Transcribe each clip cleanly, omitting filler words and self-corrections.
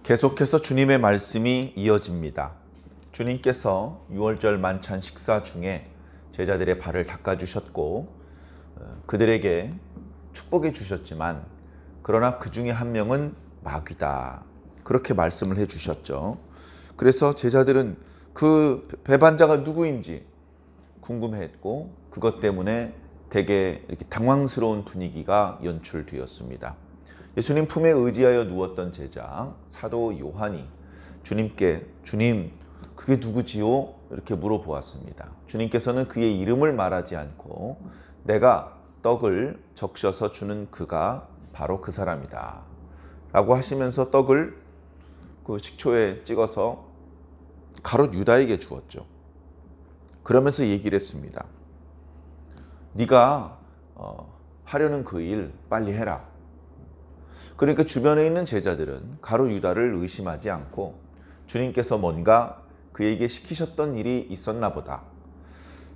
계속해서 주님의 말씀이 이어집니다. 주님께서 유월절 만찬 식사 중에 제자들의 발을 닦아주셨고 그들에게 축복해 주셨지만 그러나 그 중에 한 명은 마귀다. 그렇게 말씀을 해 주셨죠. 그래서 제자들은 그 배반자가 누구인지 궁금해했고 그것 때문에 되게 이렇게 당황스러운 분위기가 연출되었습니다. 예수님 품에 의지하여 누웠던 제자 사도 요한이 주님께 주님 그게 누구지요? 이렇게 물어보았습니다. 주님께서는 그의 이름을 말하지 않고 내가 떡을 적셔서 주는 그가 바로 그 사람이다 라고 하시면서 떡을 그 식초에 찍어서 가롯 유다에게 주었죠. 그러면서 얘기를 했습니다. 네가 하려는 그 일 빨리 해라. 그러니까 주변에 있는 제자들은 가롯 유다를 의심하지 않고 주님께서 뭔가 그에게 시키셨던 일이 있었나 보다.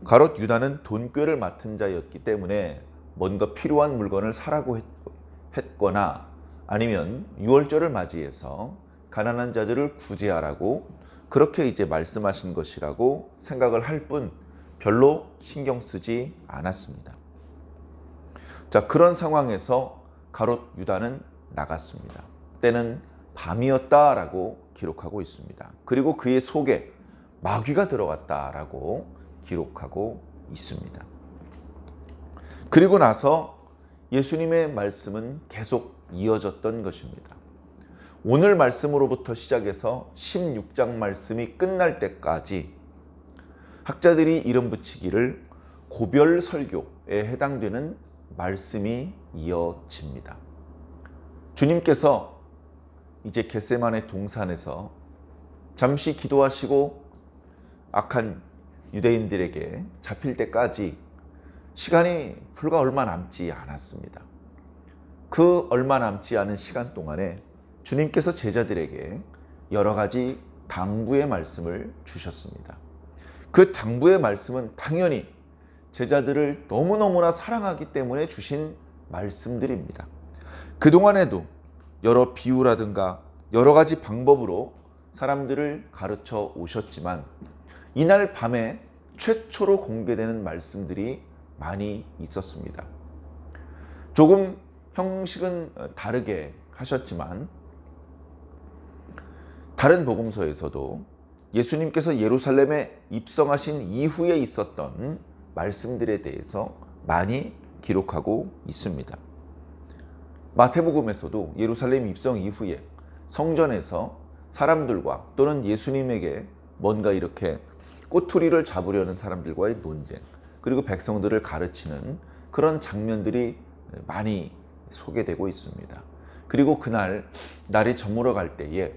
가롯 유다는 돈꾀를 맡은 자였기 때문에 뭔가 필요한 물건을 사라고 했거나 아니면 유월절을 맞이해서 가난한 자들을 구제하라고 그렇게 이제 말씀하신 것이라고 생각을 할 뿐 별로 신경 쓰지 않았습니다. 자, 그런 상황에서 가롯 유다는 나갔습니다. 때는 밤이었다라고 기록하고 있습니다. 그리고 그의 속에 마귀가 들어갔다라고 기록하고 있습니다. 그리고 나서 예수님의 말씀은 계속 이어졌던 것입니다. 오늘 말씀으로부터 시작해서 16장 말씀이 끝날 때까지 학자들이 이름 붙이기를 고별 설교에 해당되는 말씀이 이어집니다. 주님께서 이제 겟세마네 동산에서 잠시 기도하시고 악한 유대인들에게 잡힐 때까지 시간이 불과 얼마 남지 않았습니다. 그 얼마 남지 않은 시간 동안에 주님께서 제자들에게 여러 가지 당부의 말씀을 주셨습니다. 그 당부의 말씀은 당연히 제자들을 너무너무나 사랑하기 때문에 주신 말씀들입니다. 그동안에도 여러 비유라든가 여러 가지 방법으로 사람들을 가르쳐 오셨지만 이날 밤에 최초로 공개되는 말씀들이 많이 있었습니다. 조금 형식은 다르게 하셨지만 다른 복음서에서도 예수님께서 예루살렘에 입성하신 이후에 있었던 말씀들에 대해서 많이 기록하고 있습니다. 마태복음에서도 예루살렘 입성 이후에 성전에서 사람들과 또는 예수님에게 뭔가 이렇게 꼬투리를 잡으려는 사람들과의 논쟁, 그리고 백성들을 가르치는 그런 장면들이 많이 소개되고 있습니다. 그리고 그날 날이 저물어 갈 때에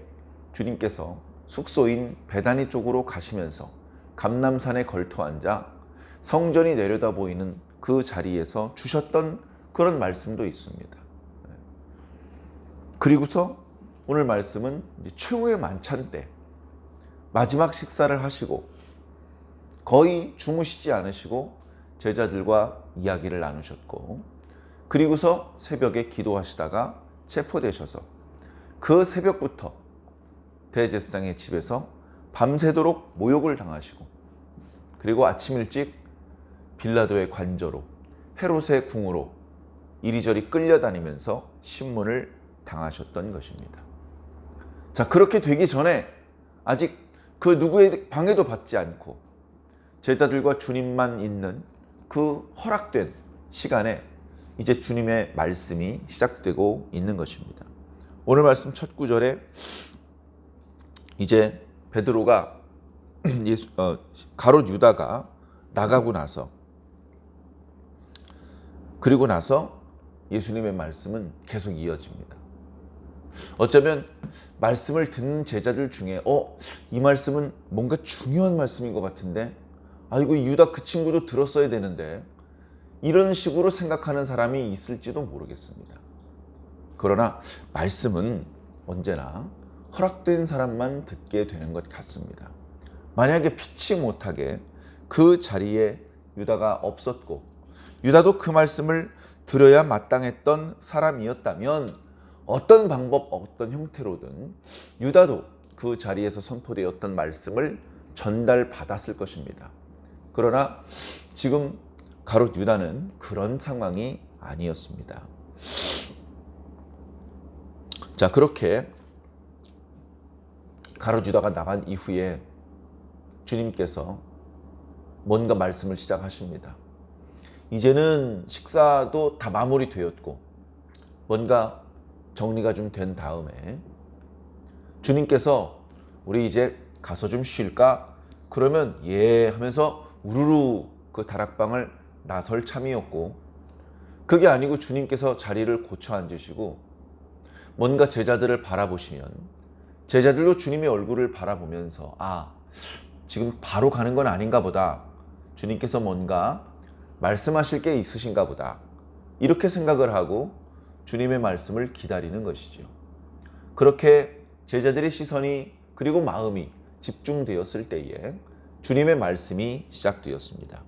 주님께서 숙소인 베다니 쪽으로 가시면서 감람산에 걸터 앉아 성전이 내려다 보이는 그 자리에서 주셨던 그런 말씀도 있습니다. 그리고서 오늘 말씀은 최후의 만찬 때 마지막 식사를 하시고 거의 주무시지 않으시고 제자들과 이야기를 나누셨고 그리고서 새벽에 기도하시다가 체포되셔서 그 새벽부터 대제사장의 집에서 밤새도록 모욕을 당하시고 그리고 아침 일찍 빌라도의 관저로 헤롯의 궁으로 이리저리 끌려다니면서 신문을 당하셨던 것입니다. 자, 그렇게 되기 전에 아직 그 누구의 방해도 받지 않고 제자들과 주님만 있는 그 허락된 시간에 이제 주님의 말씀이 시작되고 있는 것입니다. 오늘 말씀 첫 구절에 이제 베드로가 가롯 유다가 나가고 나서 그리고 나서 예수님의 말씀은 계속 이어집니다. 어쩌면 말씀을 듣는 제자들 중에 이 말씀은 뭔가 중요한 말씀인 것 같은데 아이고 유다 그 친구도 들었어야 되는데 이런 식으로 생각하는 사람이 있을지도 모르겠습니다. 그러나 말씀은 언제나 허락된 사람만 듣게 되는 것 같습니다. 만약에 피치 못하게 그 자리에 유다가 없었고 유다도 그 말씀을 들어야 마땅했던 사람이었다면 어떤 방법, 어떤 형태로든 유다도 그 자리에서 선포되었던 말씀을 전달받았을 것입니다. 그러나 지금 가롯 유다는 그런 상황이 아니었습니다. 자, 그렇게 가롯 유다가 나간 이후에 주님께서 뭔가 말씀을 시작하십니다. 이제는 식사도 다 마무리되었고 뭔가 정리가 좀 된 다음에 주님께서 우리 이제 가서 좀 쉴까? 그러면 예 하면서 우르르 그 다락방을 나설 참이었고, 그게 아니고 주님께서 자리를 고쳐 앉으시고 뭔가 제자들을 바라보시면 제자들도 주님의 얼굴을 바라보면서 아, 지금 바로 가는 건 아닌가 보다, 주님께서 뭔가 말씀하실 게 있으신가 보다, 이렇게 생각을 하고 주님의 말씀을 기다리는 것이죠. 그렇게 제자들의 시선이 그리고 마음이 집중되었을 때에 주님의 말씀이 시작되었습니다.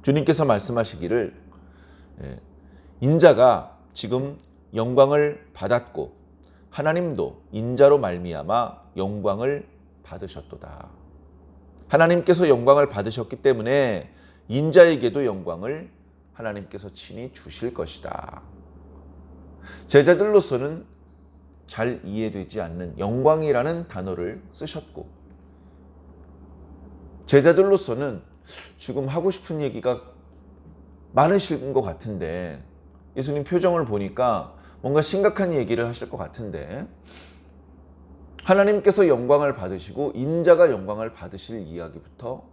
주님께서 말씀하시기를 인자가 지금 영광을 받았고 하나님도 인자로 말미암아 영광을 받으셨도다. 하나님께서 영광을 받으셨기 때문에 인자에게도 영광을 하나님께서 친히 주실 것이다. 제자들로서는 잘 이해되지 않는 영광이라는 단어를 쓰셨고, 제자들로서는 지금 하고 싶은 얘기가 많으신 것 같은데, 예수님 표정을 보니까 뭔가 심각한 얘기를 하실 것 같은데, 하나님께서 영광을 받으시고 인자가 영광을 받으실 이야기부터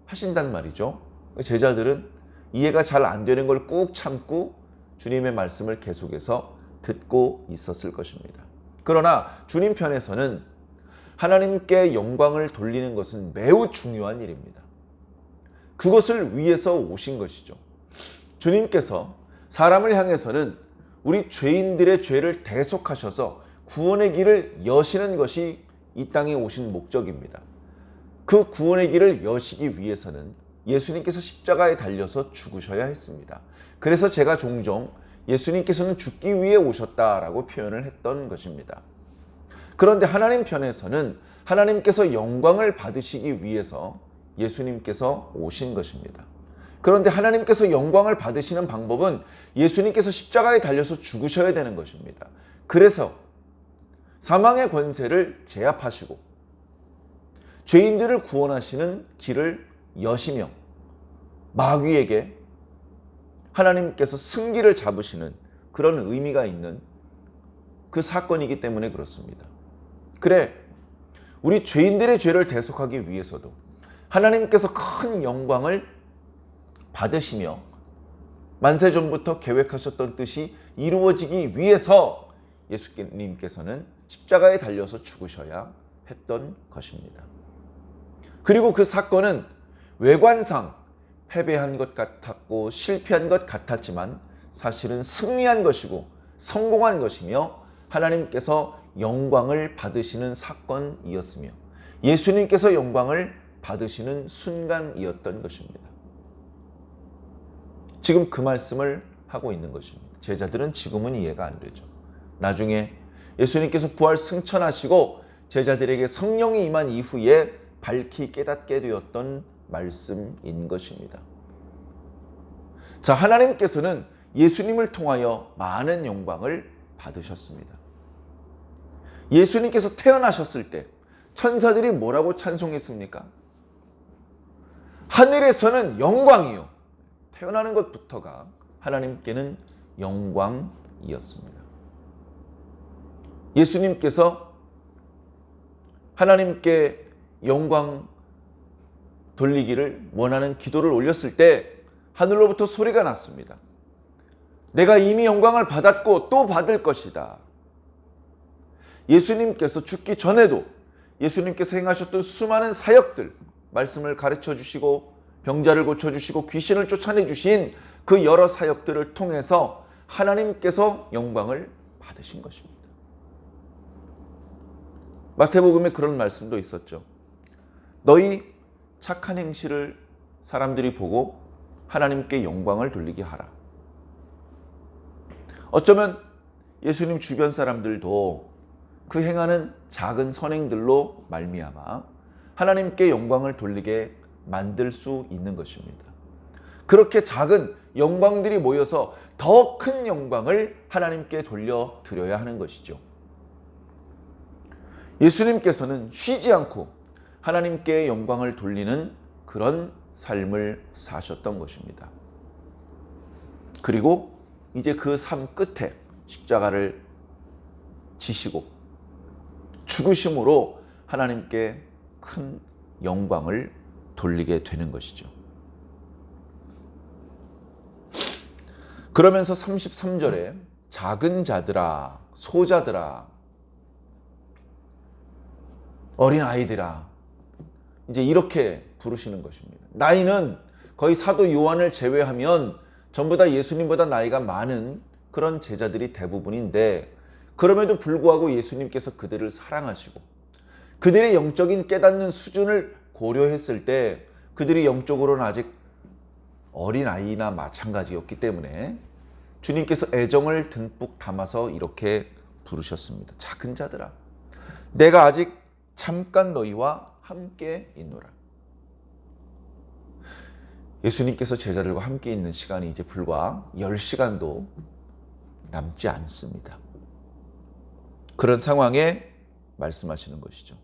하신단 말이죠. 제자들은 이해가 잘 안 되는 걸 꾹 참고 주님의 말씀을 계속해서 듣고 있었을 것입니다. 그러나 주님 편에서는 하나님께 영광을 돌리는 것은 매우 중요한 일입니다. 그것을 위해서 오신 것이죠. 주님께서 사람을 향해서는 우리 죄인들의 죄를 대속하셔서 구원의 길을 여시는 것이 이 땅에 오신 목적입니다. 그 구원의 길을 여시기 위해서는 예수님께서 십자가에 달려서 죽으셔야 했습니다. 그래서 제가 종종 예수님께서는 죽기 위해 오셨다라고 표현을 했던 것입니다. 그런데 하나님 편에서는 하나님께서 영광을 받으시기 위해서 예수님께서 오신 것입니다. 그런데 하나님께서 영광을 받으시는 방법은 예수님께서 십자가에 달려서 죽으셔야 되는 것입니다. 그래서 사망의 권세를 제압하시고 죄인들을 구원하시는 길을 여시며 마귀에게 하나님께서 승기를 잡으시는 그런 의미가 있는 그 사건이기 때문에 그렇습니다. 그래, 우리 죄인들의 죄를 대속하기 위해서도 하나님께서 큰 영광을 받으시며 만세전부터 계획하셨던 뜻이 이루어지기 위해서 예수님께서는 십자가에 달려서 죽으셔야 했던 것입니다. 그리고 그 사건은 외관상 패배한 것 같았고 실패한 것 같았지만 사실은 승리한 것이고 성공한 것이며 하나님께서 영광을 받으시는 사건이었으며 예수님께서 영광을 받으시는 순간이었던 것입니다. 지금 그 말씀을 하고 있는 것입니다. 제자들은 지금은 이해가 안 되죠. 나중에 예수님께서 부활 승천하시고 제자들에게 성령이 임한 이후에 밝히 깨닫게 되었던 말씀인 것입니다. 자, 하나님께서는 예수님을 통하여 많은 영광을 받으셨습니다. 예수님께서 태어나셨을 때 천사들이 뭐라고 찬송했습니까? 하늘에서는 영광이요. 태어나는 것부터가 하나님께는 영광이었습니다. 예수님께서 하나님께 영광 돌리기를 원하는 기도를 올렸을 때 하늘로부터 소리가 났습니다. 내가 이미 영광을 받았고 또 받을 것이다. 예수님께서 죽기 전에도 예수님께서 행하셨던 수많은 사역들, 말씀을 가르쳐 주시고 병자를 고쳐주시고 귀신을 쫓아내 주신 그 여러 사역들을 통해서 하나님께서 영광을 받으신 것입니다. 마태복음에 그런 말씀도 있었죠. 너희 착한 행실을 사람들이 보고 하나님께 영광을 돌리게 하라. 어쩌면 예수님 주변 사람들도 그 행하는 작은 선행들로 말미암아 하나님께 영광을 돌리게 만들 수 있는 것입니다. 그렇게 작은 영광들이 모여서 더 큰 영광을 하나님께 돌려드려야 하는 것이죠. 예수님께서는 쉬지 않고 하나님께 영광을 돌리는 그런 삶을 사셨던 것입니다. 그리고 이제 그 삶 끝에 십자가를 지시고 죽으심으로 하나님께 큰 영광을 돌리게 되는 것이죠. 그러면서 33절에 작은 자들아, 소자들아, 어린 아이들아, 이제 이렇게 부르시는 것입니다. 나이는 거의 사도 요한을 제외하면 전부 다 예수님보다 나이가 많은 그런 제자들이 대부분인데, 그럼에도 불구하고 예수님께서 그들을 사랑하시고 그들의 영적인 깨닫는 수준을 고려했을 때 그들이 영적으로는 아직 어린아이나 마찬가지였기 때문에 주님께서 애정을 듬뿍 담아서 이렇게 부르셨습니다. 작은 자들아, 내가 아직 잠깐 너희와 함께 있노라. 예수님께서 제자들과 함께 있는 시간이 이제 불과 10시간도 남지 않습니다. 그런 상황에 말씀하시는 것이죠.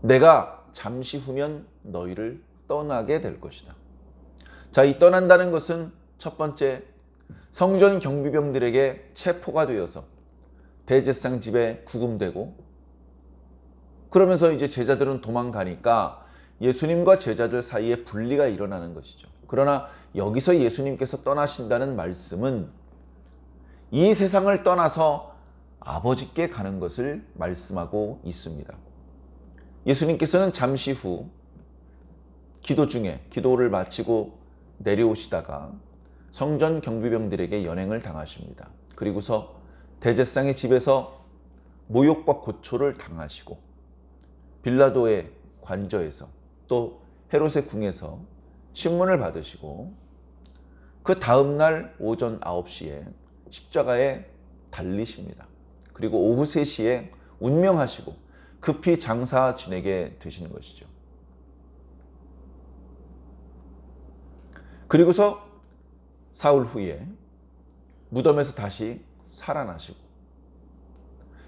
내가 잠시 후면 너희를 떠나게 될 것이다. 자, 이 떠난다는 것은 첫 번째, 성전 경비병들에게 체포가 되어서 대제사장 집에 구금되고, 그러면서 이제 제자들은 도망가니까 예수님과 제자들 사이에 분리가 일어나는 것이죠. 그러나 여기서 예수님께서 떠나신다는 말씀은 이 세상을 떠나서 아버지께 가는 것을 말씀하고 있습니다. 예수님께서는 잠시 후 기도 중에 기도를 마치고 내려오시다가 성전 경비병들에게 연행을 당하십니다. 그리고서 대제사장의 집에서 모욕과 고초를 당하시고 빌라도의 관저에서 또 헤롯의 궁에서 신문을 받으시고 그 다음날 오전 9시에 십자가에 달리십니다. 그리고 오후 3시에 운명하시고 급히 장사 지내게 되시는 것이죠. 그리고서 사흘 후에 무덤에서 다시 살아나시고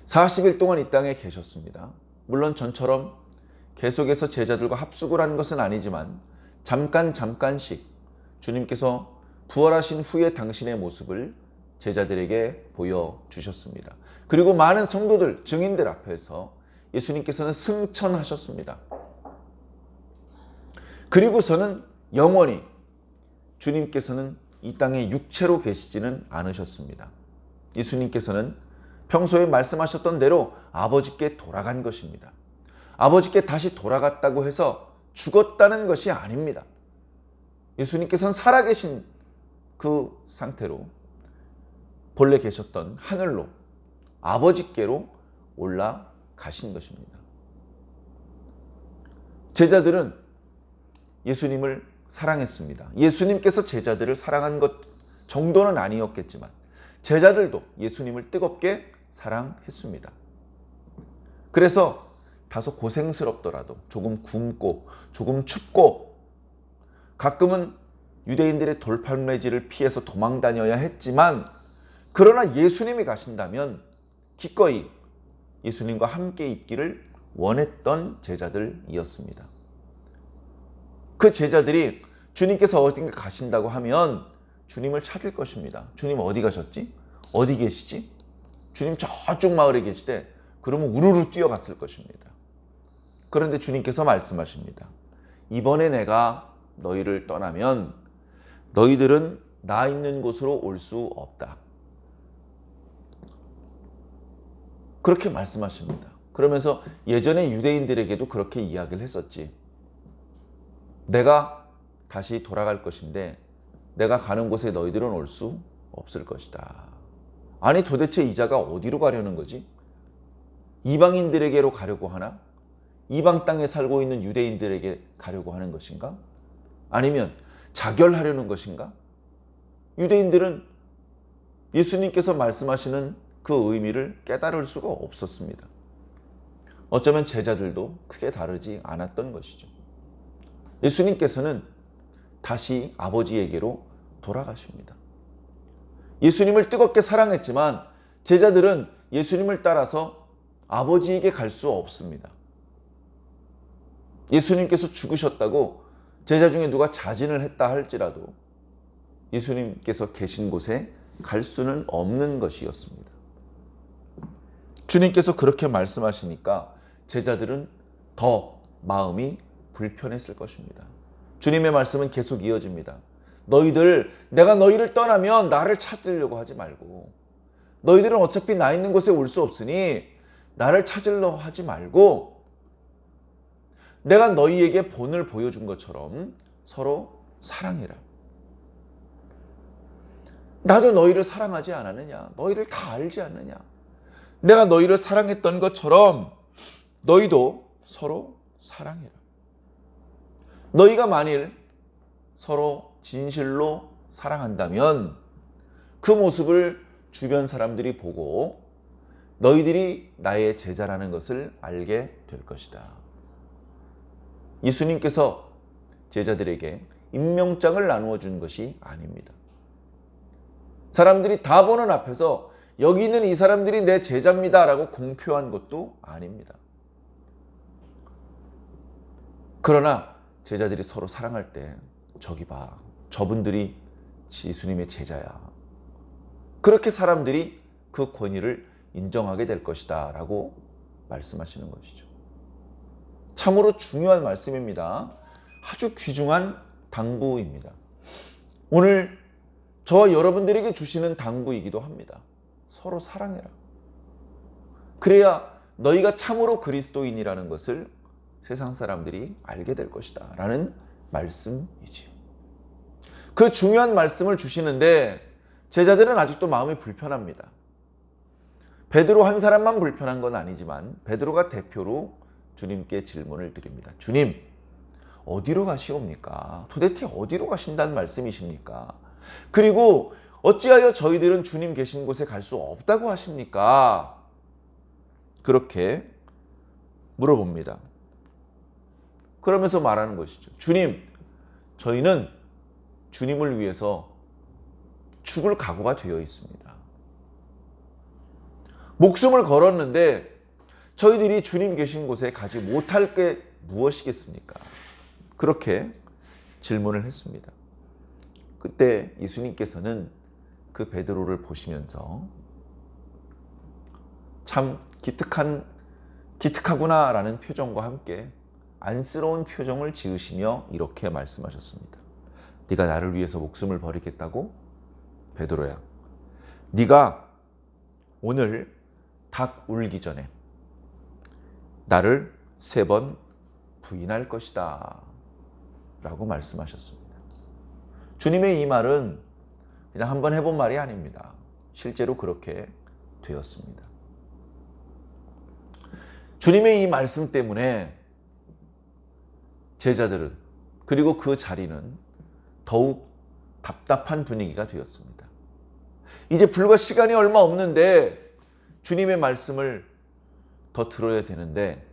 40일 동안 이 땅에 계셨습니다. 물론 전처럼 계속해서 제자들과 합숙을 한 것은 아니지만 잠깐씩 주님께서 부활하신 후에 당신의 모습을 제자들에게 보여주셨습니다. 그리고 많은 성도들, 증인들 앞에서 예수님께서는 승천하셨습니다. 그리고서는 영원히 주님께서는 이 땅에 육체로 계시지는 않으셨습니다. 예수님께서는 평소에 말씀하셨던 대로 아버지께 돌아간 것입니다. 아버지께 다시 돌아갔다고 해서 죽었다는 것이 아닙니다. 예수님께서는 살아계신 그 상태로 본래 계셨던 하늘로 아버지께로 올라가신 것입니다. 제자들은 예수님을 사랑했습니다. 예수님께서 제자들을 사랑한 것 정도는 아니었겠지만 제자들도 예수님을 뜨겁게 사랑했습니다. 그래서 다소 고생스럽더라도 조금 굶고 조금 춥고 가끔은 유대인들의 돌팔매질을 피해서 도망 다녀야 했지만, 그러나 예수님이 가신다면 기꺼이 예수님과 함께 있기를 원했던 제자들이었습니다. 그 제자들이 주님께서 어딘가 가신다고 하면 주님을 찾을 것입니다. 주님 어디 가셨지? 어디 계시지? 주님 저쪽 마을에 계시대. 그러면 우르르 뛰어갔을 것입니다. 그런데 주님께서 말씀하십니다. 이번에 내가 너희를 떠나면 너희들은 나 있는 곳으로 올 수 없다. 그렇게 말씀하십니다. 그러면서 예전에 유대인들에게도 그렇게 이야기를 했었지. 내가 다시 돌아갈 것인데 내가 가는 곳에 너희들은 올 수 없을 것이다. 아니 도대체 이 자가 어디로 가려는 거지? 이방인들에게로 가려고 하나? 이방 땅에 살고 있는 유대인들에게 가려고 하는 것인가? 아니면 자결하려는 것인가? 유대인들은 예수님께서 말씀하시는 그 의미를 깨달을 수가 없었습니다. 어쩌면 제자들도 크게 다르지 않았던 것이죠. 예수님께서는 다시 아버지에게로 돌아가십니다. 예수님을 뜨겁게 사랑했지만 제자들은 예수님을 따라서 아버지에게 갈 수 없습니다. 예수님께서 죽으셨다고 제자 중에 누가 자진을 했다 할지라도 예수님께서 계신 곳에 갈 수는 없는 것이었습니다. 주님께서 그렇게 말씀하시니까 제자들은 더 마음이 불편했을 것입니다. 주님의 말씀은 계속 이어집니다. 내가 너희를 떠나면 나를 찾으려고 하지 말고, 너희들은 어차피 나 있는 곳에 올 수 없으니 나를 찾으려고 하지 말고, 내가 너희에게 본을 보여준 것처럼 서로 사랑해라. 나도 너희를 사랑하지 않았느냐? 너희를 다 알지 않느냐? 내가 너희를 사랑했던 것처럼 너희도 서로 사랑해라. 너희가 만일 서로 진실로 사랑한다면 그 모습을 주변 사람들이 보고 너희들이 나의 제자라는 것을 알게 될 것이다. 예수님께서 제자들에게 임명장을 나누어 준 것이 아닙니다. 사람들이 다 보는 앞에서 여기 있는 이 사람들이 내 제자입니다 라고 공표한 것도 아닙니다. 그러나 제자들이 서로 사랑할 때 저기 봐, 저분들이 예수님의 제자야. 그렇게 사람들이 그 권위를 인정하게 될 것이다 라고 말씀하시는 것이죠. 참으로 중요한 말씀입니다. 아주 귀중한 당부입니다. 오늘 저와 여러분들에게 주시는 당부이기도 합니다. 서로 사랑해라. 그래야 너희가 참으로 그리스도인이라는 것을 세상 사람들이 알게 될 것이다 라는 말씀이지요. 그 중요한 말씀을 주시는데 제자들은 아직도 마음이 불편합니다. 베드로 한 사람만 불편한 건 아니지만 베드로가 대표로 주님께 질문을 드립니다. 주님, 어디로 가시옵니까? 도대체 어디로 가신다는 말씀이십니까? 그리고 어찌하여 저희들은 주님 계신 곳에 갈 수 없다고 하십니까? 그렇게 물어봅니다. 그러면서 말하는 것이죠. 주님, 저희는 주님을 위해서 죽을 각오가 되어 있습니다. 목숨을 걸었는데 저희들이 주님 계신 곳에 가지 못할 게 무엇이겠습니까? 그렇게 질문을 했습니다. 그때 예수님께서는 그 베드로를 보시면서 참 기특하구나라는 표정과 함께 안쓰러운 표정을 지으시며 이렇게 말씀하셨습니다. 네가 나를 위해서 목숨을 버리겠다고? 베드로야, 네가 오늘 닭 울기 전에 나를 3번 부인할 것이다 라고 말씀하셨습니다. 주님의 이 말은 그냥 한번 해본 말이 아닙니다. 실제로 그렇게 되었습니다. 주님의 이 말씀 때문에 제자들은, 그리고 그 자리는 더욱 답답한 분위기가 되었습니다. 이제 불과 시간이 얼마 없는데 주님의 말씀을 더 들어야 되는데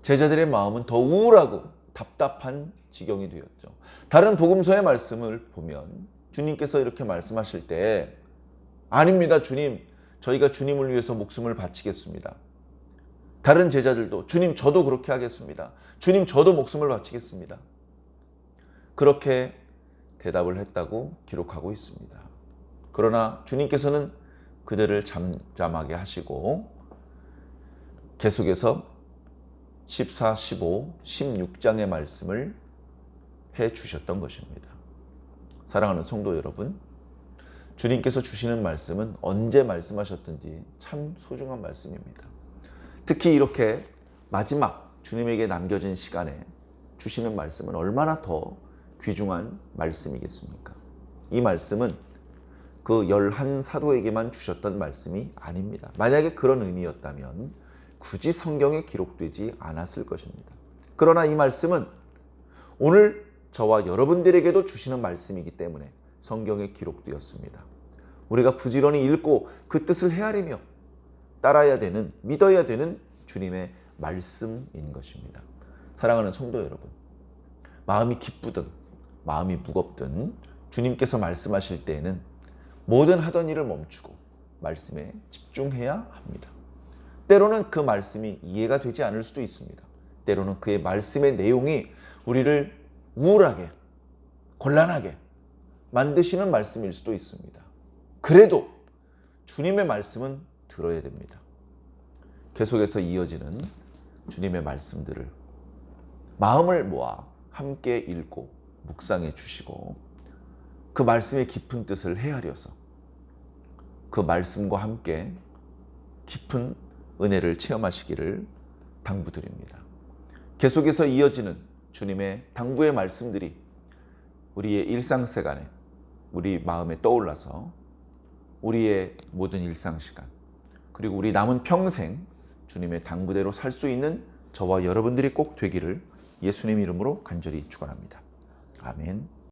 제자들의 마음은 더 우울하고 답답한 지경이 되었죠. 다른 복음서의 말씀을 보면 주님께서 이렇게 말씀하실 때 아닙니다 주님, 저희가 주님을 위해서 목숨을 바치겠습니다. 다른 제자들도 주님 저도 그렇게 하겠습니다. 주님 저도 목숨을 바치겠습니다. 그렇게 대답을 했다고 기록하고 있습니다. 그러나 주님께서는 그들을 잠잠하게 하시고 계속해서 14, 15, 16장의 말씀을 해주셨던 것입니다. 사랑하는 성도 여러분, 주님께서 주시는 말씀은 언제 말씀하셨든지 참 소중한 말씀입니다. 특히 이렇게 마지막 주님에게 남겨진 시간에 주시는 말씀은 얼마나 더 귀중한 말씀이겠습니까? 이 말씀은 그 11사도에게만 주셨던 말씀이 아닙니다. 만약에 그런 의미였다면 굳이 성경에 기록되지 않았을 것입니다. 그러나 이 말씀은 오늘 저와 여러분들에게도 주시는 말씀이기 때문에 성경에 기록되었습니다. 우리가 부지런히 읽고 그 뜻을 헤아리며 따라야 되는, 믿어야 되는 주님의 말씀인 것입니다. 사랑하는 성도 여러분, 마음이 기쁘든 마음이 무겁든 주님께서 말씀하실 때에는 모든 하던 일을 멈추고 말씀에 집중해야 합니다. 때로는 그 말씀이 이해가 되지 않을 수도 있습니다. 때로는 그의 말씀의 내용이 우리를 우울하게, 곤란하게 만드시는 말씀일 수도 있습니다. 그래도 주님의 말씀은 들어야 됩니다. 계속해서 이어지는 주님의 말씀들을 마음을 모아 함께 읽고 묵상해 주시고 그 말씀의 깊은 뜻을 헤아려서 그 말씀과 함께 깊은 은혜를 체험하시기를 당부드립니다. 계속해서 이어지는 주님의 당부의 말씀들이 우리의 일상생활에, 우리 마음에 떠올라서 우리의 모든 일상시간, 그리고 우리 남은 평생 주님의 당부대로 살 수 있는 저와 여러분들이 꼭 되기를 예수님 이름으로 간절히 축원합니다. 아멘.